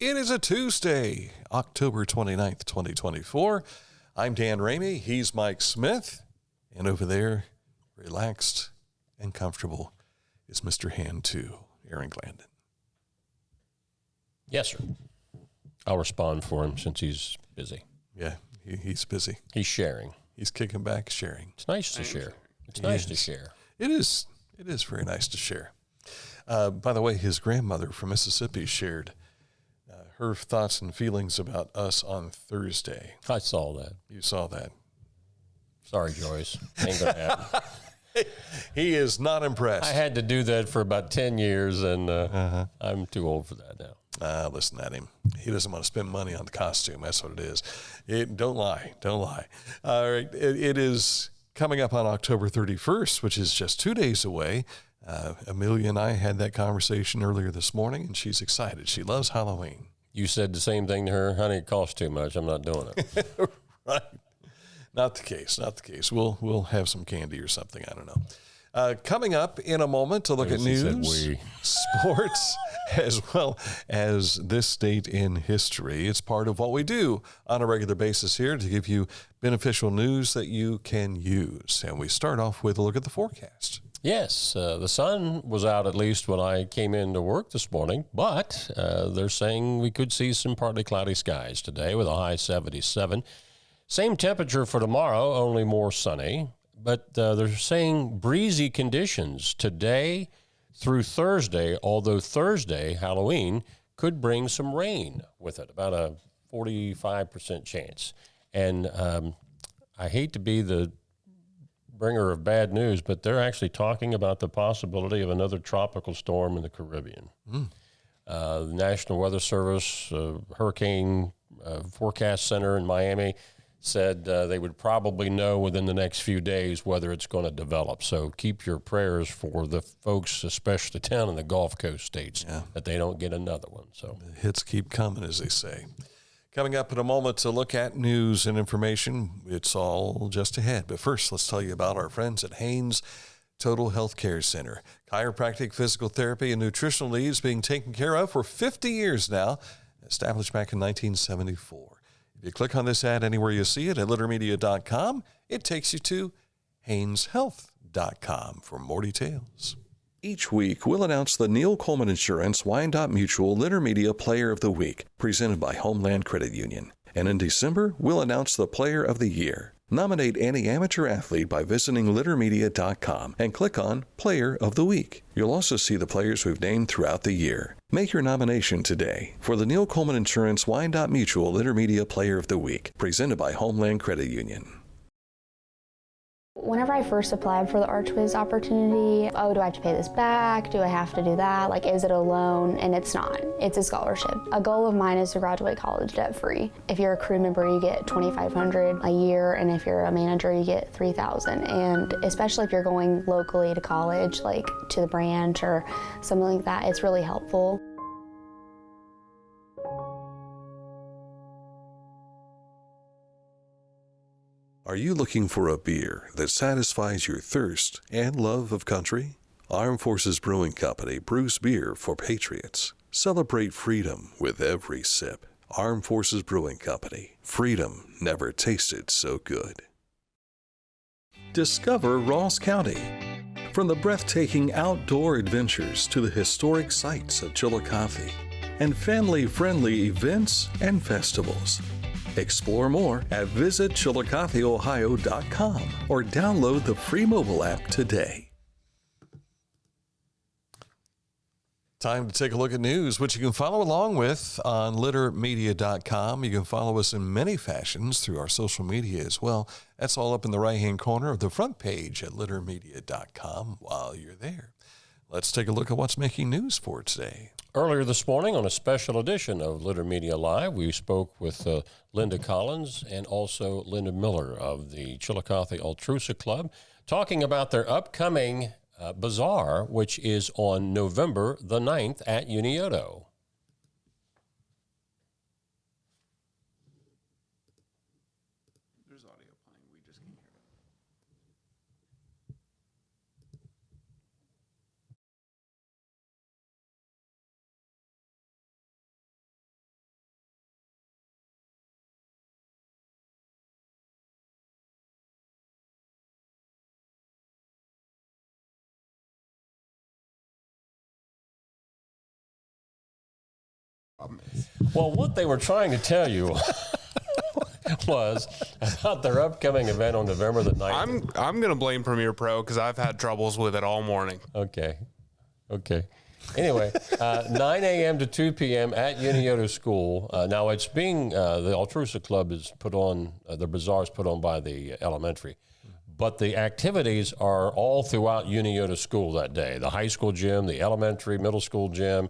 It is a Tuesday, October 29th, 2024. I'm Dan Ramey. He's Mike Smith. And over there, relaxed and comfortable, is Mr. Hand 2, Aaron Glandon. Yes, sir. I'll respond for him since he's busy. Yeah, he's busy. He's sharing. He's kicking back, sharing. It's nice to share. It's nice to share. It is. It is very nice to share. By the way, his grandmother from Mississippi shared her thoughts and feelings about us on Thursday. I saw that. You saw that. Sorry, Joyce. Ain't gonna happen. He is not impressed. I had to do that for about 10 years, and I'm too old for that now. Listen at him. He doesn't want to spend money on the costume. That's what it is. Don't lie. Don't lie. All right. It is coming up on October 31st, which is just 2 days away. Amelia and I had that conversation earlier this morning, and she's excited. She loves Halloween. You said the same thing to her. Honey, it costs too much. I'm not doing it. Right. Not the case. Not the case. We'll have some candy or something. I don't know. Coming up in a moment to look at news, sports, as well as this date in history. It's part of what we do on a regular basis here to give you beneficial news that you can use. And we start off with a look at the forecast. Yes, the sun was out at least when I came into work this morning, but they're saying we could see some partly cloudy skies today with a high 77. Same temperature for tomorrow, only more sunny, but they're saying breezy conditions today through Thursday, although Thursday, Halloween, could bring some rain with it, about a 45% chance. And I hate to be the bringer of bad news, but they're actually talking about the possibility of another tropical storm in the Caribbean. The National Weather Service Hurricane Forecast Center in Miami said they would probably know within the next few days whether it's going to develop. So keep your prayers for the folks, especially down in the Gulf Coast states, that they don't get another one. So the hits keep coming, as they say. Coming up in a moment to look at news and information. It's all just ahead. But first, let's tell you about our friends at Haynes Total Health Care Center. Chiropractic, physical therapy, and nutritional needs being taken care of for 50 years now, established back in 1974. If you click on this ad anywhere you see it at littermedia.com, it takes you to hayneshealth.com for more details. Each week, we'll announce the Neil Coleman Insurance Wyandotte Mutual Litter Media Player of the Week, presented by Homeland Credit Union. And in December, we'll announce the Player of the Year. Nominate any amateur athlete by visiting littermedia.com and click on Player of the Week. You'll also see the players we've named throughout the year. Make your nomination today for the Neil Coleman Insurance Wyandotte Mutual Litter Media Player of the Week, presented by Homeland Credit Union. Whenever I first applied for the Archways opportunity, do I have to pay this back? Do I have to do that? Like, is it a loan? And it's not. It's a scholarship. A goal of mine is to graduate college debt-free. If you're a crew member, you get $2,500 a year, and if you're a manager, you get $3,000. And especially if you're going locally to college, like to the branch or something like that, it's really helpful. Are you looking for a beer that satisfies your thirst and love of country? Armed Forces Brewing Company brews beer for patriots. Celebrate freedom with every sip. Armed Forces Brewing Company. Freedom never tasted so good. Discover Ross County. From the breathtaking outdoor adventures to the historic sights of Chillicothe and family-friendly events and festivals. Explore more at visitchillicotheohio.com or download the free mobile app today. Time to take a look at news, which you can follow along with on littermedia.com. You can follow us in many fashions through our social media as well. That's all up in the right-hand corner of the front page at littermedia.com while you're there. Let's take a look at what's making news for today. Earlier this morning on a special edition of Litter Media Live, we spoke with Linda Collins and also Linda Miller of the Chillicothe Altrusa Club, talking about their upcoming Bazaar, which is on November the 9th at Unioto. problem is. Well, what they were trying to tell you was about their upcoming event on November the 9th. I'm going to blame Premiere Pro because I've had troubles with it all morning. Okay. Anyway, 9 a.m. to 2 p.m. at Unioto School. Now, it's being, the Altrusa Club is put on, the Bazaar is put on by the elementary. But the activities are all throughout Unioto School that day. The high school gym, the elementary, middle school gym.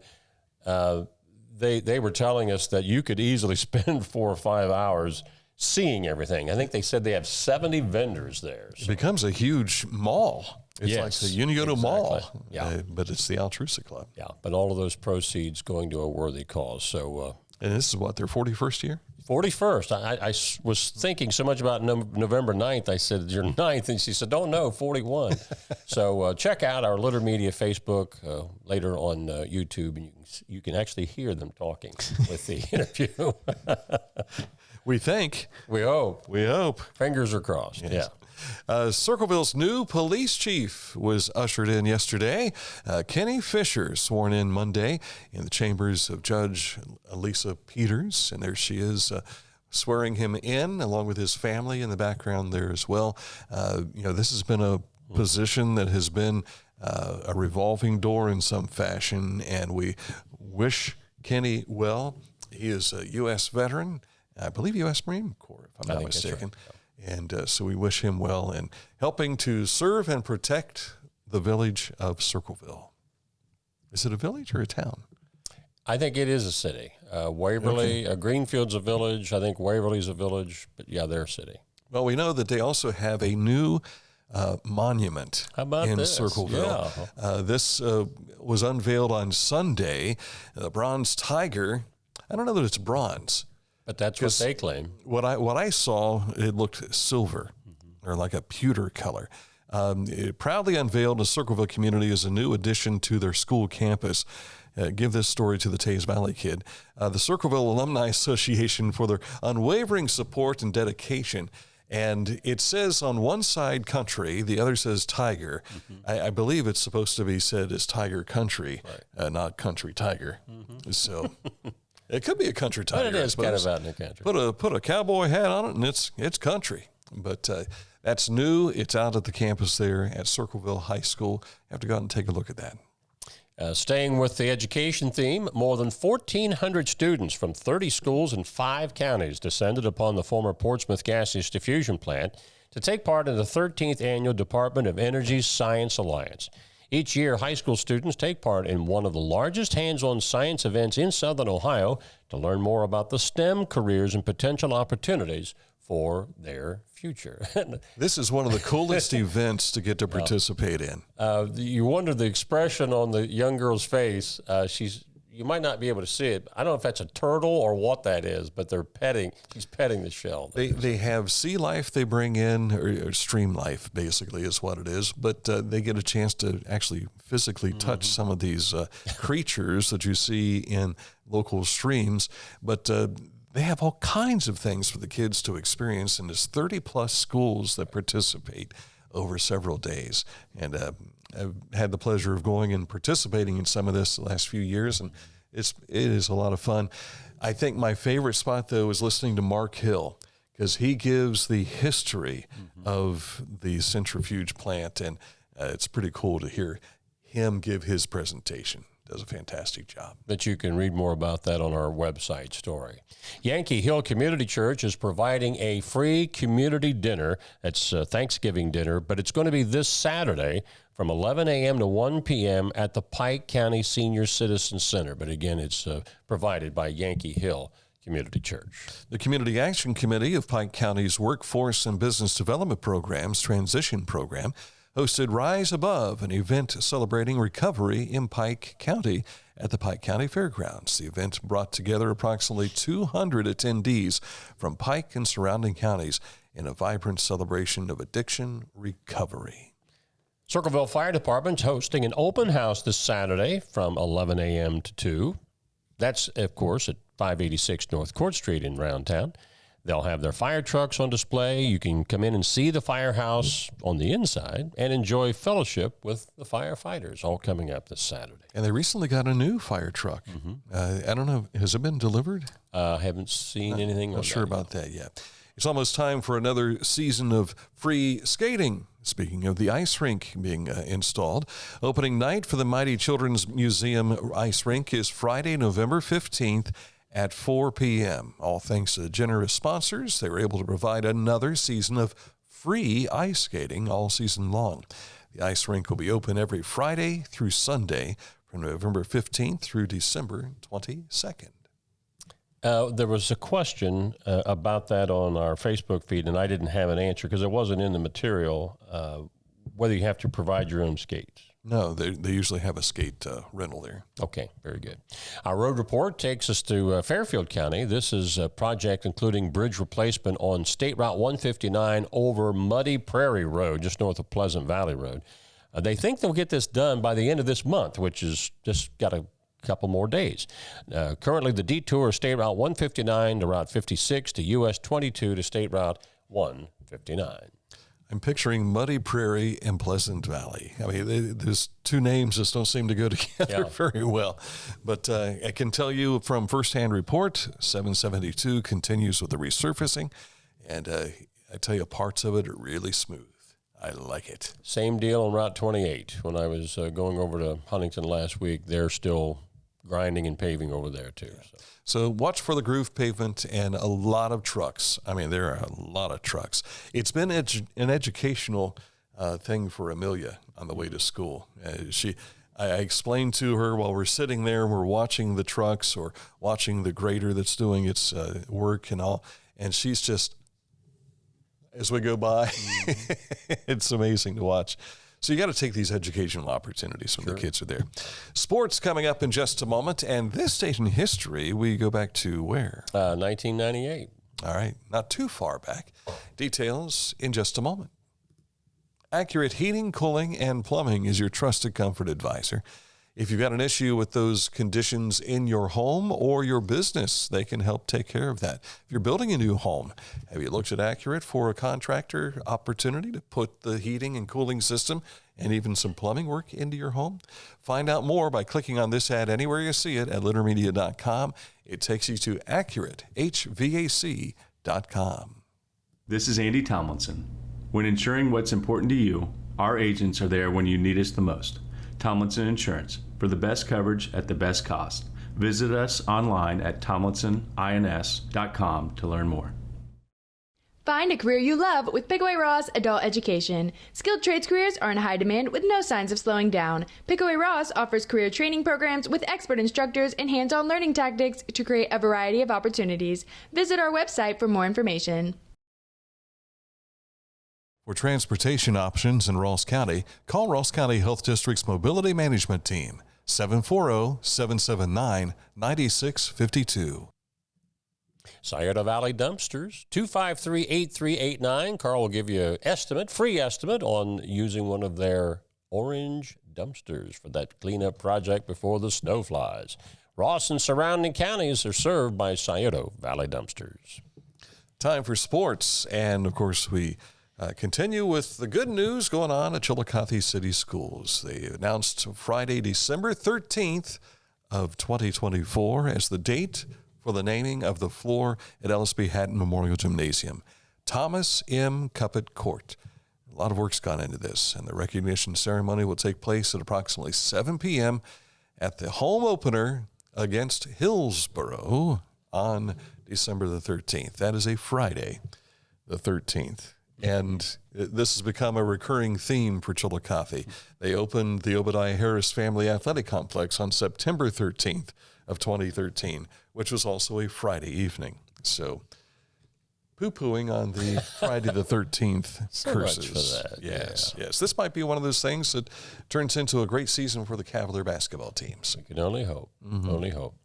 They were telling us that you could easily spend 4 or 5 hours seeing everything. I think they said they have 70 vendors there. So. It becomes a huge mall. It's like the Unioto Mall, but it's the Altrusa Club. Yeah, but all of those proceeds going to a worthy cause. So, and this is what, their 41st year? 41st. I was thinking so much about November 9th. I said, your 9th. And she said, oh, no, 41. So check out our Litter Media Facebook later on YouTube, and you can actually hear them talking with the interview. We think. We hope. We hope. Fingers are crossed. Yes. Yeah. Circleville's new police chief was ushered in yesterday. Kenny Fisher sworn in Monday in the chambers of Judge Lisa Peters, and there she is swearing him in along with his family in the background there as well. This has been a position that has been a revolving door in some fashion, and we wish Kenny well. He is a U.S. veteran, I believe U.S. Marine Corps, if I'm not mistaken. And so we wish him well in helping to serve and protect the village of Circleville. Is it a village or a town? I think it is a city. Waverly, Greenfield's a village. I think Waverly's a village. But, yeah, they're a city. Well, we know that they also have a new monument in this? Circleville. Yeah. This was unveiled on Sunday. The bronze tiger. I don't know that it's bronze. But that's what they claim. What I saw, it looked silver, or like a pewter color. It proudly unveiled in Circleville community as a new addition to their school campus. Give this story to the Taze Valley Kid. The Circleville Alumni Association for their unwavering support and dedication. And it says on one side country, the other says tiger. I believe it's supposed to be said as tiger country, not country tiger. So... It could be a country tiger. But it is kind of out in the country. Put a cowboy hat on it, and it's country. But that's new. It's out at the campus there at Circleville High School. You have to go out and take a look at that. Staying with the education theme, more than 1,400 students from 30 schools in 5 counties descended upon the former Portsmouth Gaseous Diffusion Plant to take part in the 13th Annual Department of Energy's Science Alliance. Each year, high school students take part in one of the largest hands-on science events in Southern Ohio to learn more about the STEM careers and potential opportunities for their future. This is one of the coolest events to get to participate in. You wonder the expression on the young girl's face. You might not be able to see it. I don't know if that's a turtle or what that is, but he's petting the shell. They have sea life they bring in, or stream life basically is what it is, but they get a chance to actually physically touch some of these creatures that you see in local streams, but they have all kinds of things for the kids to experience, and there's 30-plus schools that participate over several days, and I've had the pleasure of going and participating in some of this the last few years, and it is a lot of fun. I think my favorite spot, though, is listening to Mark Hill, because he gives the history of the centrifuge plant, and it's pretty cool to hear him give his presentation. Does a fantastic job. But you can read more about that on our website story. Yankee Hill Community Church is providing a free community dinner. It's a Thanksgiving dinner, but it's going to be this Saturday from 11 a.m. to 1 p.m. at the Pike County Senior Citizen Center. But again, it's provided by Yankee Hill Community Church. The Community Action Committee of Pike County's Workforce and Business Development Program's Transition Program hosted Rise Above, an event celebrating recovery in Pike County at the Pike County Fairgrounds. The event brought together approximately 200 attendees from Pike and surrounding counties in a vibrant celebration of addiction recovery. Circleville Fire Department's hosting an open house this Saturday from 11 a.m. to 2. That's, of course, at 586 North Court Street in Roundtown. They'll have their fire trucks on display. You can come in and see the firehouse on the inside and enjoy fellowship with the firefighters, all coming up this Saturday. And they recently got a new fire truck. I don't know, has it been delivered? Haven't seen anything on Not sure about that yet. It's almost time for another season of free skating. Speaking of the ice rink being installed, opening night for the Mighty Children's Museum ice rink is Friday, November 15th at 4 p.m. All thanks to generous sponsors, they were able to provide another season of free ice skating all season long. The ice rink will be open every Friday through Sunday from November 15th through December 22nd. There was a question about that on our Facebook feed, and I didn't have an answer because it wasn't in the material, whether you have to provide your own skates. No, they usually have a skate rental there. Okay, very good. Our road report takes us to Fairfield County. This is a project including bridge replacement on State Route 159 over Muddy Prairie Road, just north of Pleasant Valley Road. They think they'll get this done by the end of this month, which is just got a couple more days. Currently, the detour is State Route 159 to Route 56 to US 22 to State Route 159. I'm picturing Muddy Prairie and Pleasant Valley. I mean, those two names just don't seem to go together very well. But I can tell you from firsthand report, 772 continues with the resurfacing. And I tell you, parts of it are really smooth. I like it. Same deal on Route 28. When I was going over to Huntington last week, they're still grinding and paving over there too. So watch for the groove pavement and a lot of trucks. I mean, there are a lot of trucks. It's been an educational thing for Amelia on the way to school. I explained to her while we're sitting there, we're watching the trucks or watching the grader that's doing its work and all, and she's just, as we go by, it's amazing to watch. So you got to take these educational opportunities when the kids are there. Sports coming up in just a moment. And this date in history, we go back to where? 1998. All right. Not too far back. Details in just a moment. Accurate Heating, Cooling, and Plumbing is your trusted comfort advisor. If you've got an issue with those conditions in your home or your business, they can help take care of that. If you're building a new home, have you looked at Accurate for a contractor opportunity to put the heating and cooling system and even some plumbing work into your home? Find out more by clicking on this ad anywhere you see it at LitterMedia.com. It takes you to AccurateHVAC.com. This is Andy Tomlinson. When ensuring what's important to you, our agents are there when you need us the most. Tomlinson Insurance, for the best coverage at the best cost. Visit us online at tomlinsonins.com to learn more. Find a career you love with Pickaway Ross Adult Education. Skilled trades careers are in high demand with no signs of slowing down. Pickaway Ross offers career training programs with expert instructors and hands-on learning tactics to create a variety of opportunities. Visit our website for more information. For transportation options in Ross County, call Ross County Health District's Mobility Management Team, 740-779-9652. Scioto Valley Dumpsters, 253-8389. Carl will give you an estimate, free estimate, on using one of their orange dumpsters for that cleanup project before the snow flies. Ross and surrounding counties are served by Scioto Valley Dumpsters. Time for sports, and of course we continue with the good news going on at Chillicothe City Schools. They announced Friday, December 13th of 2024 as the date for the naming of the floor at LSB Hatton Memorial Gymnasium, Thomas M. Cuppett Court. A lot of work's gone into this, and the recognition ceremony will take place at approximately 7 p.m. at the home opener against Hillsborough on December the 13th. That is a Friday, the 13th. And this has become a recurring theme for Chillicothe. They opened the Obadiah Harris Family Athletic Complex on September 13th of 2013, which was also a Friday evening. So poo-pooing on the Friday the 13th so curses. Much for that. Yes. This might be one of those things that turns into a great season for the Cavalier basketball teams. We can only hope. Only hope.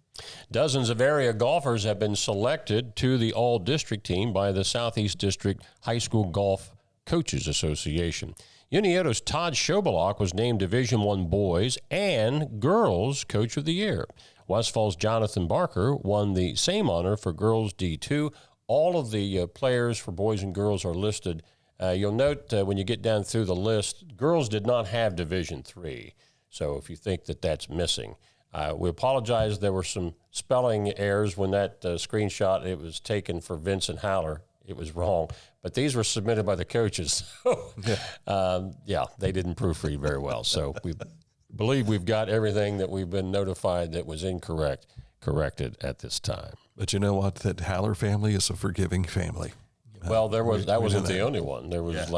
Dozens of area golfers have been selected to the all-district team by the Southeast District High School Golf Coaches Association. Unioto's Todd Schobelach was named Division I Boys and Girls Coach of the Year. Westfall's Jonathan Barker won the same honor for Girls D2. all of the players for boys and girls are listed. You'll note when you get down through the list, girls did not have Division III. So if you think that that's missing, we apologize. There were some spelling errors when that screenshot, it was taken for Vincent Howler. It was wrong. But these were submitted by the coaches. So, they didn't proofread very well. So we believe we've got everything that we've been notified that was incorrect corrected at this time. But you know what? That Haller family is a forgiving family. Well, that wasn't the only one. There was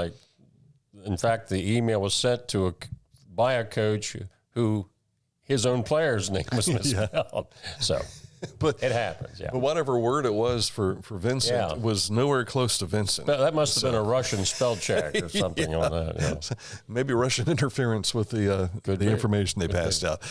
in fact, the email was sent by a coach who his own player's name was misspelled. So, but it happens. Yeah. But whatever word it was for Vincent was nowhere close to Vincent. That must have been a Russian spell check or something on that. Yeah. Maybe Russian interference with the information they passed out.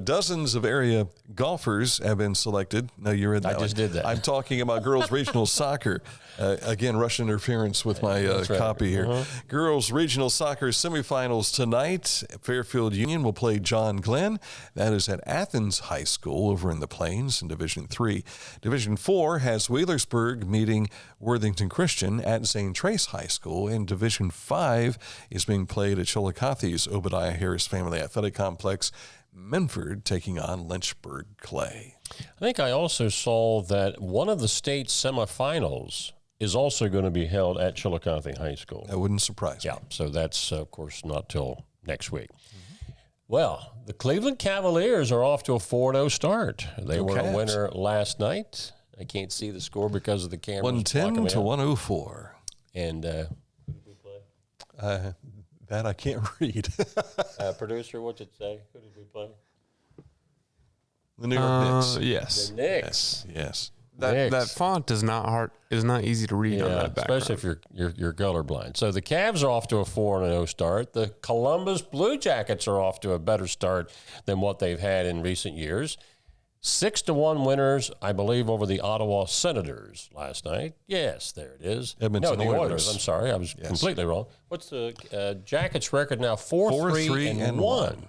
Dozens of area golfers have been selected. No, you're in that. I just did that. I'm talking about girls regional soccer. Again, Russian interference with my copy here. Girls regional soccer semifinals tonight. Fairfield Union will play John Glenn. That is at Athens High School over in the Plains in Division 3. Division 4 has Wheelersburg meeting Worthington Christian at St. Trace High School. And Division 5 is being played at Chillicothe's Obadiah Harris Family Athletic Complex. Menford taking on Lynchburg Clay. I think I also saw that one of the state semifinals is also going to be held at Chillicothe High School. That wouldn't surprise me. Yeah, so that's, of course, not till next week. Well, the Cleveland Cavaliers are off to a 4-0 start. They were a winner last night. I can't see the score because of the cameras. 110 to 104. And who did we play? That I can't read. Producer, what's it say? Who did we play? The New York Knicks. Yes. The Knicks. Yes. That font is not easy to read on that background. Especially if you're colorblind. So the Cavs are off to a 4-0 start. The Columbus Blue Jackets are off to a better start than what they've had in recent years. 6-1 winners, I believe, over the Ottawa Senators last night. Yes, there it is. Edmonton the Oilers. I'm sorry, I was completely wrong. What's the Jackets' record now? 4-3-1.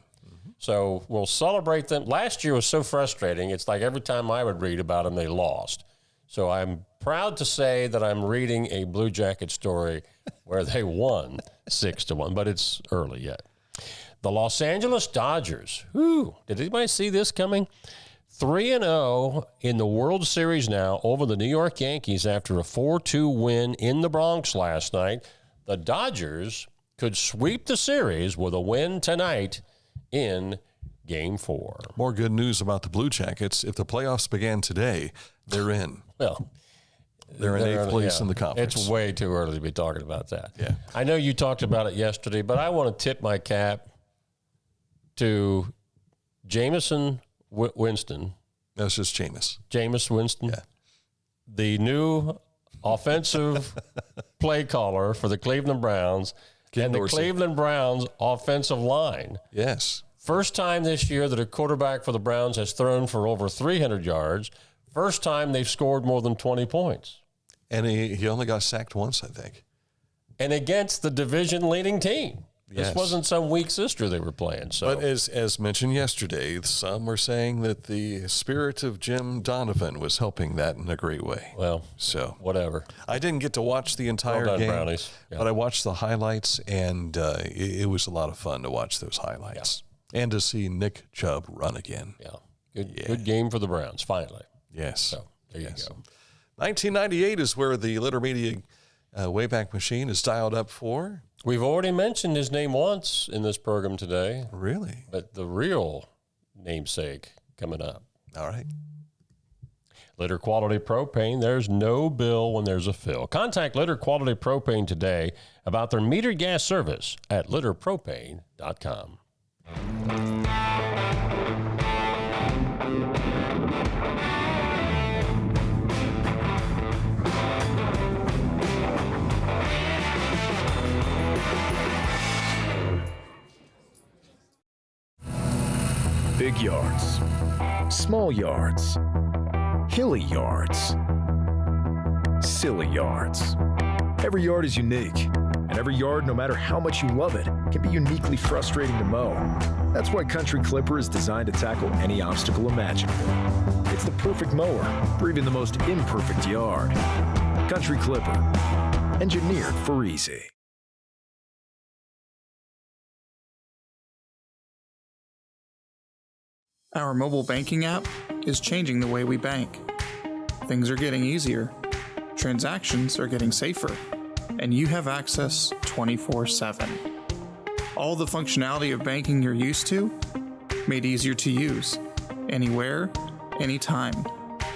So we'll celebrate them. Last year was so frustrating. It's like every time I would read about them, they lost. So I'm proud to say that I'm reading a Blue Jacket story where they won 6-1, but it's early yet. The Los Angeles Dodgers. Did anybody see this coming? 3-0 in the World Series now over the New York Yankees after a 4-2 win in the Bronx last night. The Dodgers could sweep the series with a win tonight in Game 4. More good news about the Blue Jackets. If the playoffs began today, they're in. Well, they're in 8th place in the conference. It's way too early to be talking about that. Yeah. I know you talked about it yesterday, but I want to tip my cap to Jameson Winston. That's just Jameis. Jameis Winston. Yeah. The new offensive play caller for the Cleveland Browns and the Cleveland Browns offensive line. Yes. First time this year that a quarterback for the Browns has thrown for over 300 yards. First time they've scored more than 20 points. And he only got sacked once, I think. And against the division-leading team. Yes. This wasn't some weak sister they were playing. So. But as mentioned yesterday, some were saying that the spirit of Jim Donovan was helping that in a great way. Well, so whatever. I didn't get to watch the entire game, Brownies. Yeah. but I watched the highlights, and it was a lot of fun to watch those highlights and to see Nick Chubb run again. Yeah. Good game for the Browns, finally. Yes. So there you go. 1998 is where the Litter Media Wayback Machine is dialed up for. We've already mentioned his name once in this program today. Really? But the real namesake coming up. All right. Litter Quality Propane, there's no bill when there's a fill. Contact Litter Quality Propane today about their metered gas service at litterpropane.com. Big yards, small yards, hilly yards, silly yards. Every yard is unique, and every yard, no matter how much you love it, can be uniquely frustrating to mow. That's why Country Clipper is designed to tackle any obstacle imaginable. It's the perfect mower for even the most imperfect yard. Country Clipper, engineered for easy. Our mobile banking app is changing the way we bank. Things are getting easier, transactions are getting safer, and you have access 24/7. All the functionality of banking you're used to, made easier to use, anywhere, anytime,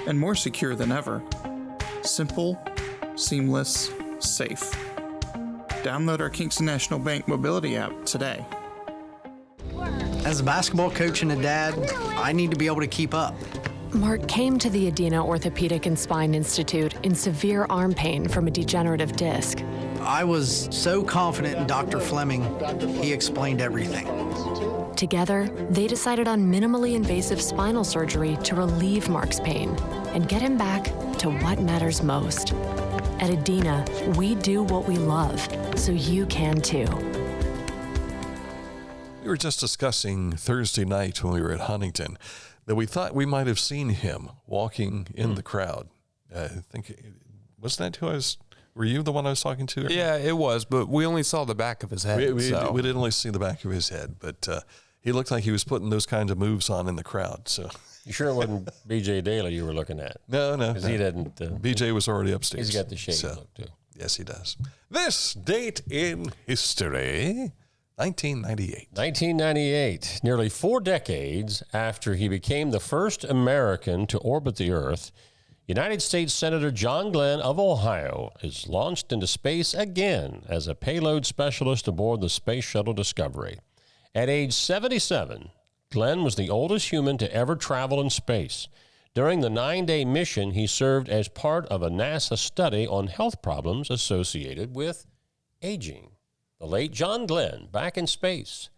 and more secure than ever. Simple, seamless, safe. Download our Kingston National Bank mobility app today. As a basketball coach and a dad, I need to be able to keep up. Mark came to the Adina Orthopedic and Spine Institute in severe arm pain from a degenerative disc. I was so confident in Dr. Fleming, he explained everything. Together, they decided on minimally invasive spinal surgery to relieve Mark's pain and get him back to what matters most. At Adina, we do what we love, so you can too. We were just discussing Thursday night when we were at Huntington that we thought we might have seen him walking in the crowd. I think, wasn't that who I was? Were you the one I was talking to? Yeah, it was, but we only saw the back of his head. We didn't only see the back of his head, but he looked like he was putting those kinds of moves on in the crowd. So You sure it wasn't B.J. Daly you were looking at? No. Because he didn't. B.J. was already upstairs. He's got the shady look, too. Yes, he does. This date in history, 1998. 1998, nearly 4 decades after he became the first American to orbit the Earth, United States Senator John Glenn of Ohio is launched into space again as a payload specialist aboard the Space Shuttle Discovery. At age 77, Glenn was the oldest human to ever travel in space. During the 9-day mission, he served as part of a NASA study on health problems associated with aging. The late John Glenn back in space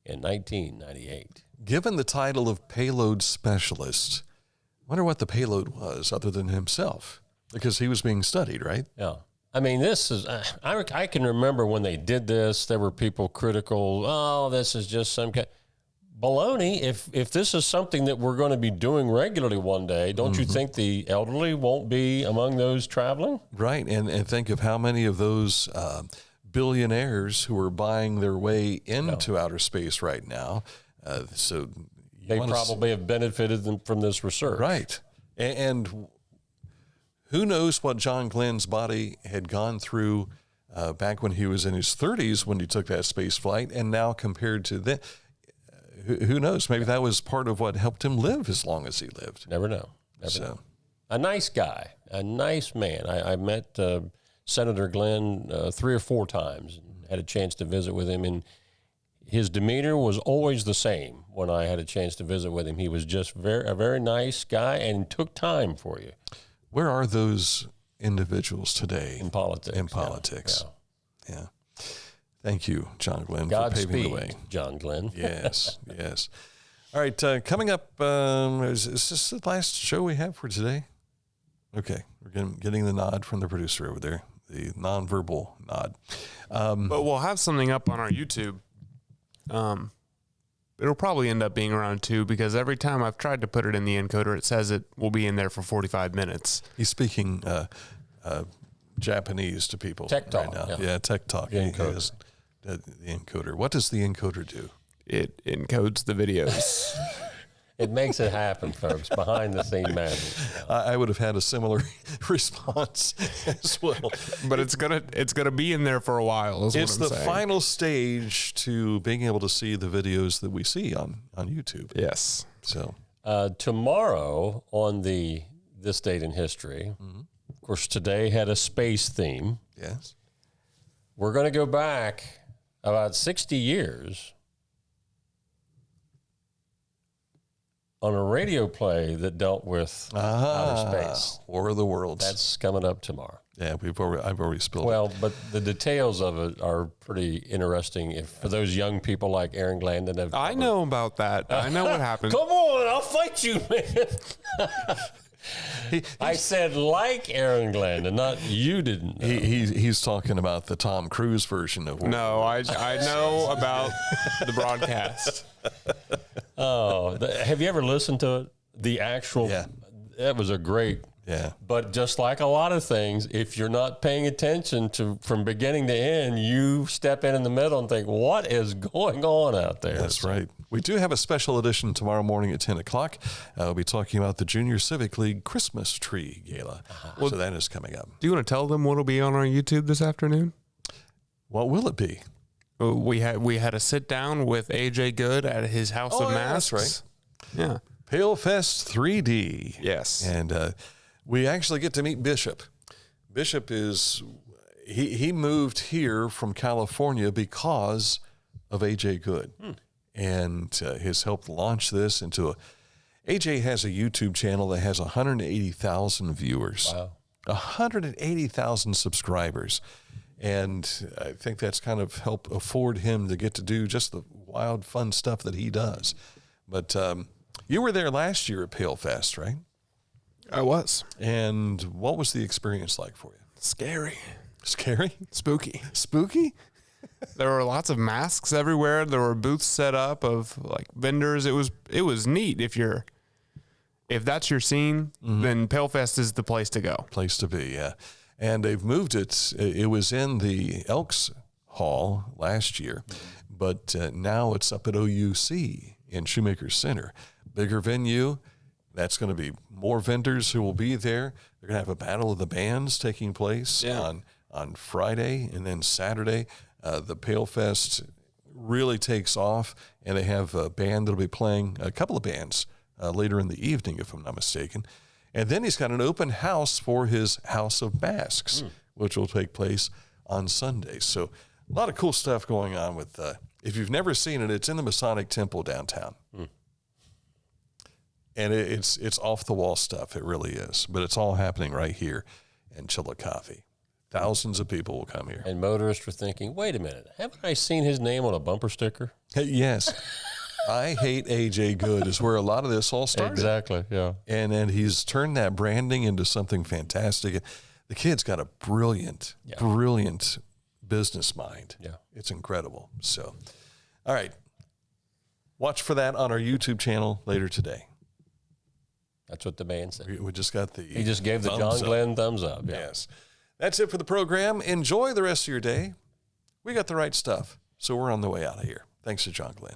in 1998. Given the title of payload specialist, I wonder what the payload was other than himself, because he was being studied, right? Yeah. I mean, this is, I can remember when they did this, there were people critical, oh, this is just some kind. Baloney, if this is something that we're going to be doing regularly one day, don't you think the elderly won't be among those traveling? Right, and think of how many of those billionaires who are buying their way into outer space right now. So they probably have benefited from this research. Right, and who knows what John Glenn's body had gone through back when he was in his 30s when he took that space flight, and now compared to then. Who knows? Maybe that was part of what helped him live as long as he lived. Never know. Never know. A nice guy, a nice man. I met Senator Glenn 3 or 4 times and had a chance to visit with him. And his demeanor was always the same when I had a chance to visit with him. He was just a very nice guy and took time for you. Where are those individuals today? In politics. In politics. Yeah. Thank you, John Glenn, for paving the way. John Glenn. Yes, yes. All right, coming up, is this the last show we have for today? Okay, we're getting the nod from the producer over there, the nonverbal nod. But we'll have something up on our YouTube. It'll probably end up being around 2 because every time I've tried to put it in the encoder, it says it will be in there for 45 minutes. He's speaking Japanese to people Tech right talk, now. Yeah, tech talk. The encoder. The encoder. What does the encoder do? It encodes the videos. It makes it happen, folks, behind the scene magic. I would have had a similar response as well. But it's gonna be in there for a while. It's the final stage to being able to see the videos that we see on YouTube. Yes. So tomorrow on this date in history, of course, today had a space theme. Yes. We're going to go back about 60 years on a radio play that dealt with outer space. War of the Worlds. That's coming up tomorrow. Yeah, I've already spilled Well, it. but the details of it are pretty interesting. For those young people like Aaron Glenn that have... I know about that. I know what happened. Come on, I'll fight you, man. I said like Aaron Glenn, and not you didn't know. He's talking about the Tom Cruise version of War. No, I know about the broadcast. Oh, have you ever listened to it? The actual... Yeah. That was a great Yeah. But just like a lot of things, if you're not paying attention to from beginning to end, you step in the middle and think, what is going on out there? That's right. We do have a special edition tomorrow morning at 10 o'clock. We'll be talking about the Junior Civic League Christmas Tree Gala. So that is coming up. Do you want to tell them what will be on our YouTube this afternoon? What will it be? We had a sit down with AJ Good at his House of Masks. That's right. Yeah. Pale Fest 3D. Yes. And we actually get to meet Bishop. Bishop is, he moved here from California because of AJ Good. And has helped launch this into AJ has a YouTube channel that has 180,000 viewers. Wow. 180,000 subscribers. And I think that's kind of helped afford him to get to do just the wild, fun stuff that he does. But you were there last year at Pale Fest, right? I was. And what was the experience like for you? Scary. Scary? Spooky. Spooky? There were lots of masks everywhere. There were booths set up of like vendors. It was neat. If that's your scene, then Pale Fest is the place to go. Place to be, yeah. And they've moved it. It was in the Elks Hall last year, but now it's up at OUC in Shoemaker Center. Bigger venue. That's going to be more vendors who will be there. They're going to have a battle of the bands taking place on Friday, and then Saturday. The Pale Fest really takes off, and they have a band that'll be playing, a couple of bands later in the evening, if I'm not mistaken. And then he's got an open house for his House of Masks, which will take place on Sunday. So a lot of cool stuff going on with, if you've never seen it, it's in the Masonic Temple downtown. And it's off-the-wall stuff. It really is. But it's all happening right here in Chillicothe. Thousands of people will come here. And motorists are thinking, wait a minute, haven't I seen his name on a bumper sticker? Yes. I Hate AJ Good is where a lot of this all started. Exactly, yeah. And he's turned that branding into something fantastic. The kid's got a brilliant business mind. Yeah. It's incredible. So, all right. Watch for that on our YouTube channel later today. That's what the man said. We just got the He just gave the John Glenn thumbs up. Yeah. Yes. That's it for the program. Enjoy the rest of your day. We got the right stuff, so we're on the way out of here. Thanks to John Glenn.